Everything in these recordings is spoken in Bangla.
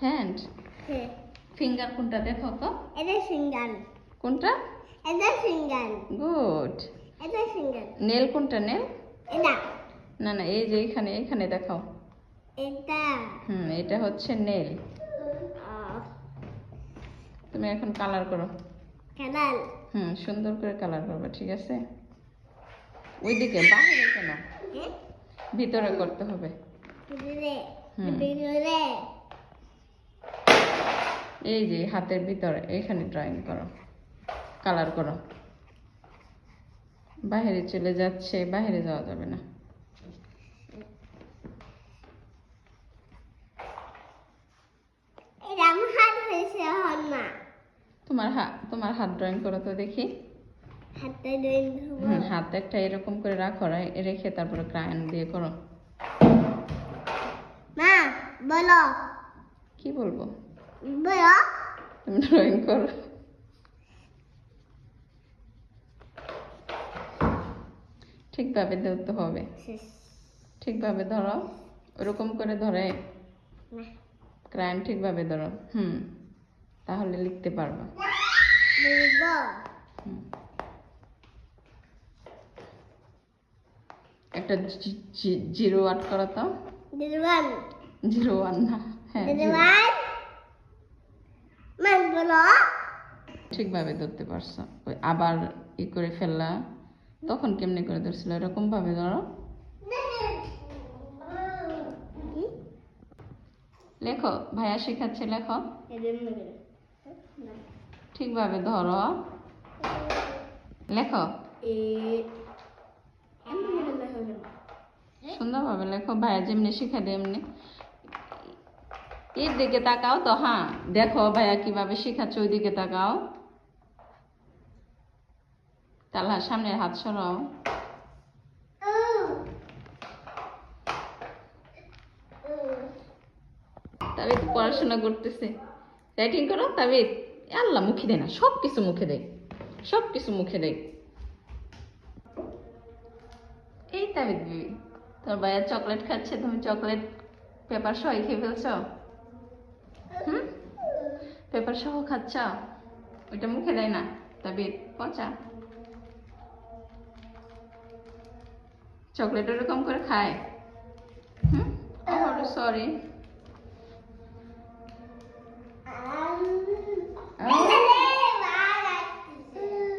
হ্যান্ড হ্যাঁ ফিঙ্গার কোনটা দেখো তো? এটা ফিঙ্গার। কোনটা? এটা ফিঙ্গার। গুড। এটা ফিঙ্গার। নেল কোনটা? নেল এটা না না, এই যে এখানে এখানে দেখাও। এটা এটা হচ্ছে নেল। তুমি এখন কালার করো। কালার সুন্দর করে কালার করবে, ঠিক আছে? ওইদিকে বাইরে কেন, ভিতরে করতে হবে। ভিতরে ভিতরে এই যে হাতের ভিতরে এখানে ড্রয়িং করো, কালার করো। বাইরে চলে যাচ্ছে, বাইরে যাওয়া যাবে না। এটা আমার হাত হয়েছে এখন না। তোমার হাত ড্রয়িং করো তো দেখি। হাতটা ড্রয়িং করবো। হাত একটা এরকম করে রাখো, রেখে তারপরে ক্রায়ন দিয়ে করো। মা বলো। কি বলবো? বলো। তুমি ড্রয়িং করো। ঠিকভাবে ধরতে হবে, ঠিকভাবে ধরো। ওরকম করে ধরে ক্রায়ন ঠিকভাবে ধরো। তাহলে লিখতে পারবা। একটা জিরো আট করো তো। 01 না, হ্যাঁ বলো। ঠিকভাবে ধরতে পারছো। ওই আবার ই করে ফেললা, তখন কেমনে করে ধরছিল? এরকম ভাবে ধরো। লেখো, ভাইয়া শেখাচ্ছে, লেখো। ঠিকভাবে ধরো, লেখো। সুন্দরভাবে লেখো, ভাইয়া যেমনি শিখা দেয় এমনি। এর দিকে তাকাও তো। দেখো ভাইয়া কিভাবে শেখাচ্ছে, ওই দিকে তাকাও। তাহলে সামনের হাত সরাও। তাবিদ পড়াশোনা করতেছে, রাইটিং করো। তাবিদ আল্লাহ মুখে দেয় না, সব কিছু মুখে দেয়, সব কিছু মুখে দেয়। এই তাবিদ বিবি, তোর ভাইয়া চকলেট খাচ্ছে, তুমি চকলেট পেপার সহ খেয়ে ফেলছ। পেপার সহ খাচ্ছ, ওইটা মুখে দেয় না। তাবিদ পচা চকলেট ওরকম করে খায়। সরি।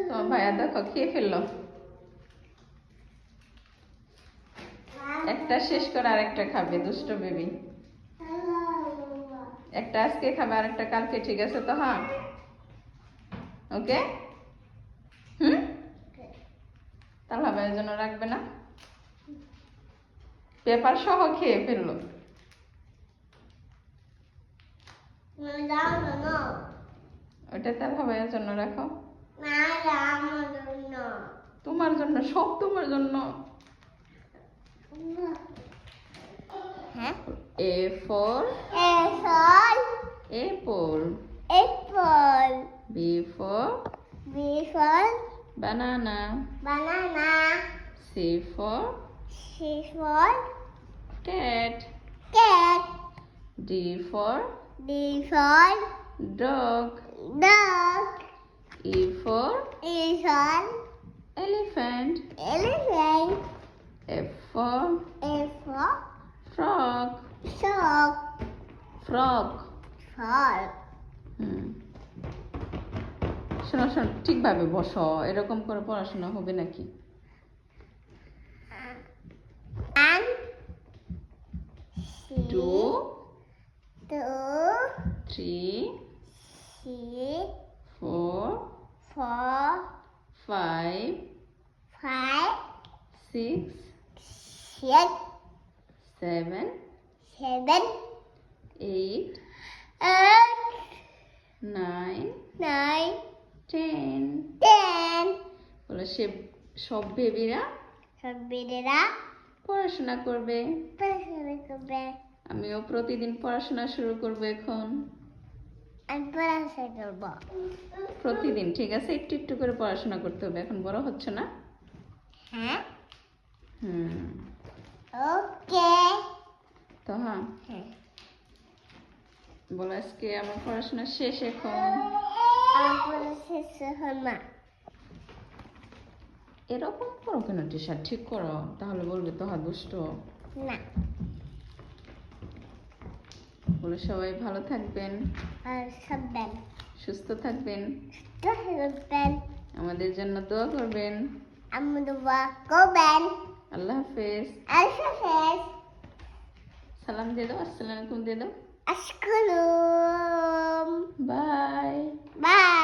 তোমার ভাইয়া দেখো খেয়ে ফেললো। একটা শেষ করে আরেকটা খাবে, দুষ্ট বেবি। একটা আজকে খাবে, আরেকটা কালকে, ঠিক আছে তো? ওকে। তাহলে ভাইয়ের জন্য রাখবে না? পেপার সহ খেয়ে ফেললো। ওটা তাহলে ভাইয়ের জন্য রাখো। তোমার জন্য, সব তোমার জন্য। A for apple. B for banana. C for cat. D for dog. E for elephant. F for frog. শোনো শোনো, ঠিকভাবে বসো। এরকম করে পড়াশোনা হবে নাকি? 2 3 4 5 6 7 8 9 10 বলে সব বেবিরা পড়াশোনা করবে। আমিও প্রতিদিন পড়াশোনা শুরু করবো এখন। প্রতিদিন, ঠিক আছে? একটু একটু করে পড়াশোনা করতে হবে, এখন বড় হচ্ছে না? তো বলো আজকে আমার পড়াশোনা শেষ এখন। আমার পড়া শেষ হল না। এরকম করো কেন টি শার্ট? ঠিক করো, তাহলে বলবে তো হাত দুষ্ট। না। বলে সবাই ভালো থাকবেন, আর সবেন সুস্থ থাকবেন, থাকবেন, আমাদের জন্য দোয়া করবেন। আমাদের করবেন। আল্লাহ হাফেজ। আল্লাহ হাফেজ। সালাম দিয়ে দাও, আসসালামু আলাইকুম দিয়ে দাও। আসসালাম। বাই। বাই।